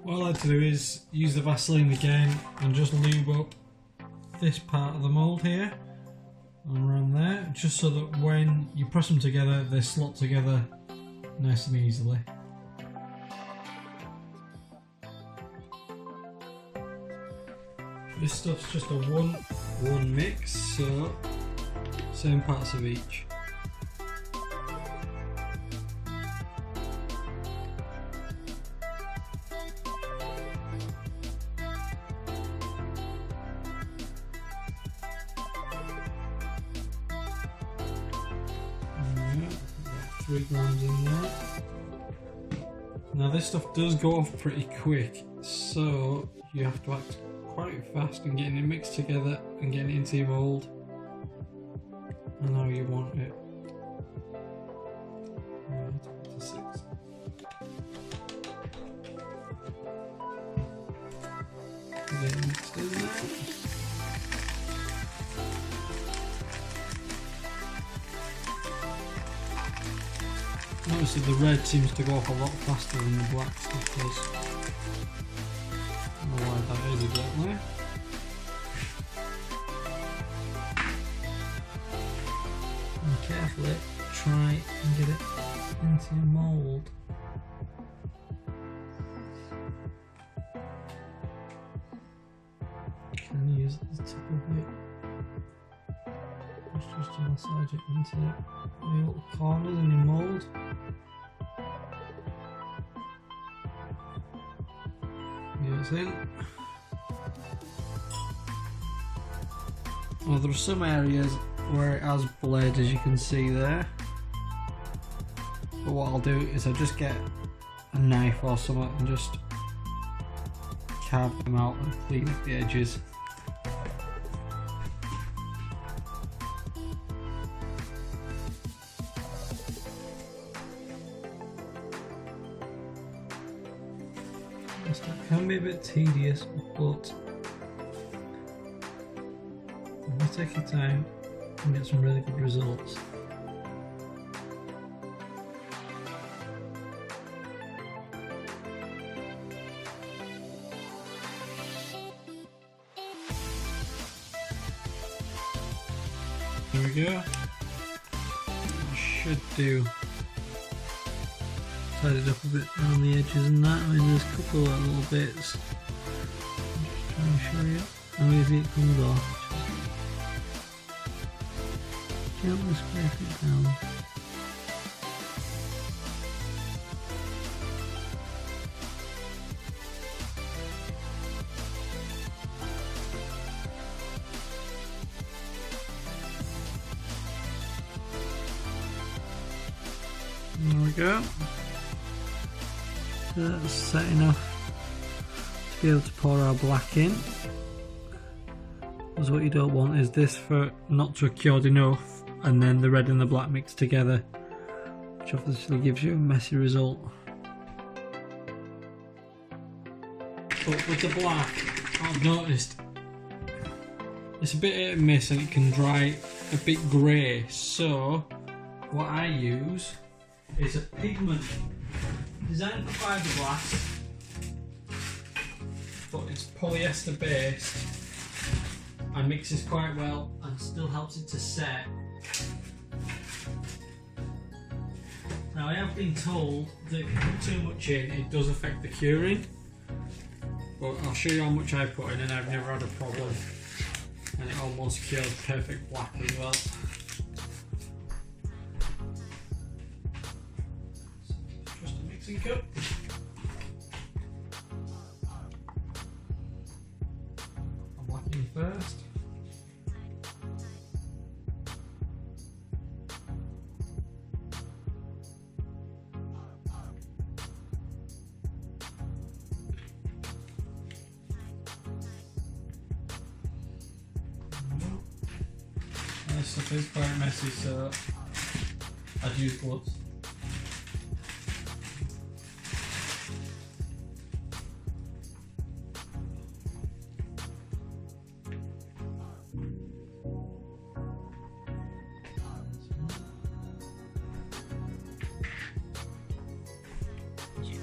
What I like to do is use the Vaseline again and just lube up this part of the mould here and around there, just so that when you press them together they slot together nice and easily. This stuff's just a one mix, so same parts of each. Right, 3 grams in there. Now this stuff does go off pretty quick, so you have to act quite fast in getting it mixed together and getting it into your mould and how you want it. Right, to 6. Get it mixed in there. Notice that the red seems to go off a lot faster than the black stuff does. I don't know why that is exactly. And carefully try and get it into your mould. You can use the tip of it just to massage it into the little corners in your mould. It's in. Well, there are some areas where it has bled, as you can see there, but what I'll do is I'll just get a knife or something and just carve them out and clean up the edges. It can be a bit tedious, but if you take your time and get some really good results. There we go. That should do. Tied it up a bit around the edges and that. I mean, there's a couple of little bits. Just trying to show you how easy it comes off. Gently scrape it down. There we go. So that's set enough to be able to pour our black in. Because what you don't want is this for not to have cured enough and then the red and the black mixed together, which obviously gives you a messy result. But with the black, I've noticed it's a bit hit and miss and it can dry a bit grey, so what I use is a pigment designed for fiberglass, but it's polyester based and mixes quite well and still helps it to set. Now I have been told that if you put too much in it does affect the curing, but I'll show you how much I put in and I've never had a problem, and it almost cures perfect black as well. Cup. I'm blacking first. This stuff is quite messy, so I'd use gloves.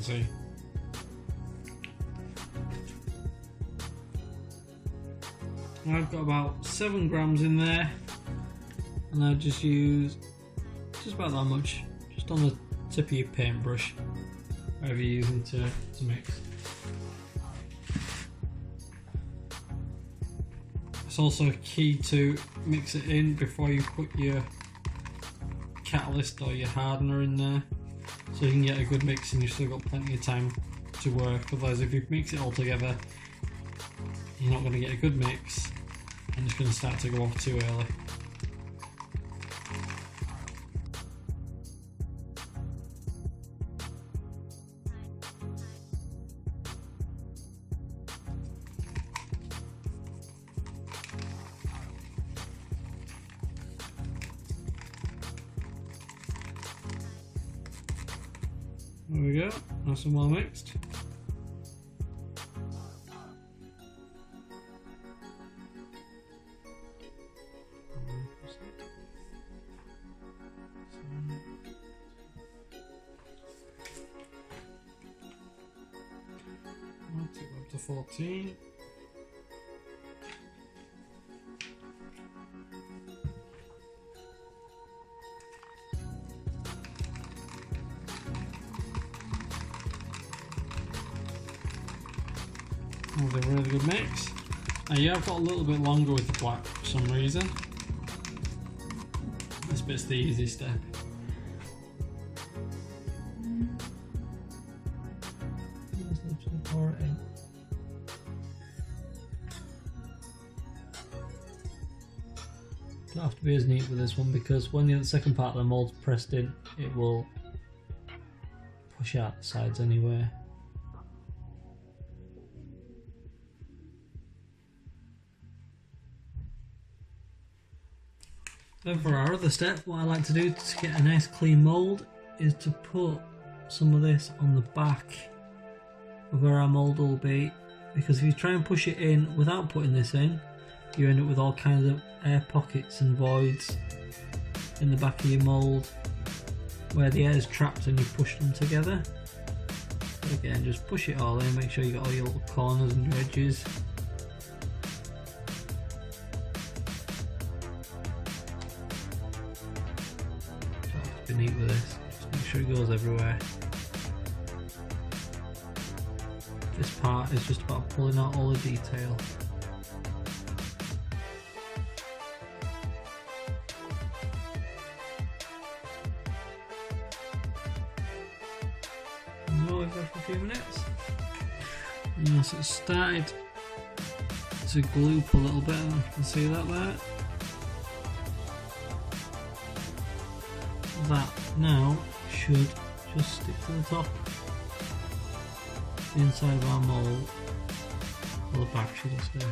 See, And I've got about 7 grams in there, and I just use just about that much, just on the tip of your paintbrush, whatever you're using to mix. It's also key to mix it in before you put your catalyst or your hardener in there, so you can get a good mix and you've still got plenty of time to work. Otherwise, if you mix it all together, you're not going to get a good mix and it's going to start to go off too early. There we go, nice and well mixed. I'll take that up to 14. With a really good mix. Now yeah, I've got a little bit longer with the black for some reason. This bit's the easy step. Don't have to be as neat with this one because when the second part of the mould's pressed in, it will push out the sides anyway. Then for our other step, what I like to do to get a nice clean mould is to put some of this on the back of where our mould will be, because if you try and push it in without putting this in, you end up with all kinds of air pockets and voids in the back of your mould where the air is trapped and you push them together. So again, just push it all in, make sure you got all your little corners and your edges. Neat with this, just make sure it goes everywhere. This part is just about pulling out all the detail. And we'll leave that for a few minutes. And once it's started to gloop a little bit, you can see that there. That now should just stick to the top, the inside of our mould, or the back should I say.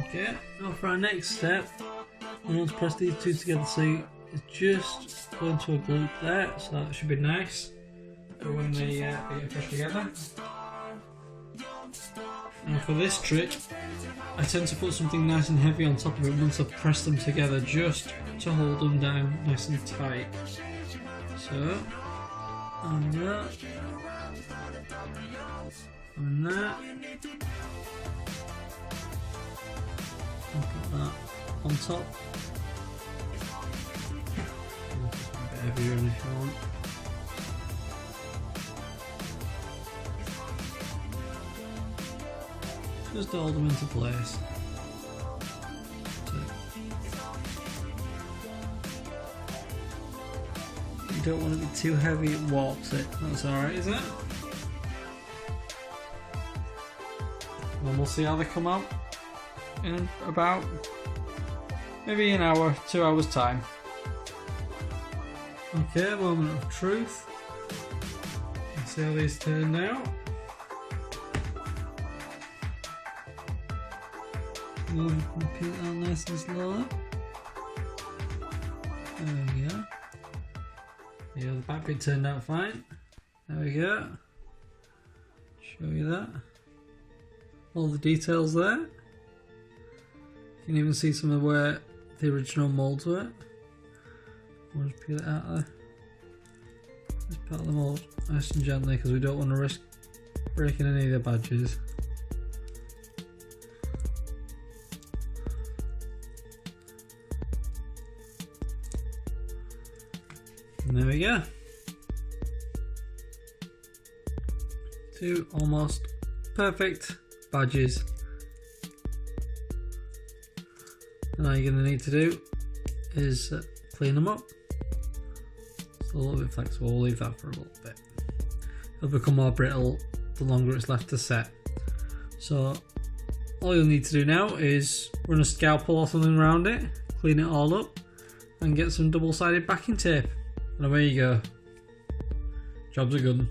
Okay, now for our next step, I'm going to press these two together, so it's just going to a gloop there, so that should be nice when they get pushed together. Now for this trick, I tend to put something nice and heavy on top of it once I've pressed them together, just to hold them down nice and tight. So, and that, and that, and put that on top. A bit heavier if you want. Just hold them into place. You don't want to be too heavy, it warps it. That's alright, is it? And we'll see how they come out in about maybe an hour, 2 hours time. Okay, moment of truth. Let's see how these turn out. Repeat that nice and slow. There we go. Yeah, the back bit turned out fine. There we go. Show you that. All the details there. You can even see some of where the original mould to it. We'll just peel it out of there. Just part of the mould nice and gently because we don't want to risk breaking any of the badges. And there we go. 2 almost perfect badges. And all you're going to need to do is clean them up. It's a little bit flexible, we'll leave that for a little bit. It'll become more brittle the longer it's left to set. So all you'll need to do now is run a scalpel or something around it, clean it all up, and get some double-sided backing tape. And away you go. Job's a good one.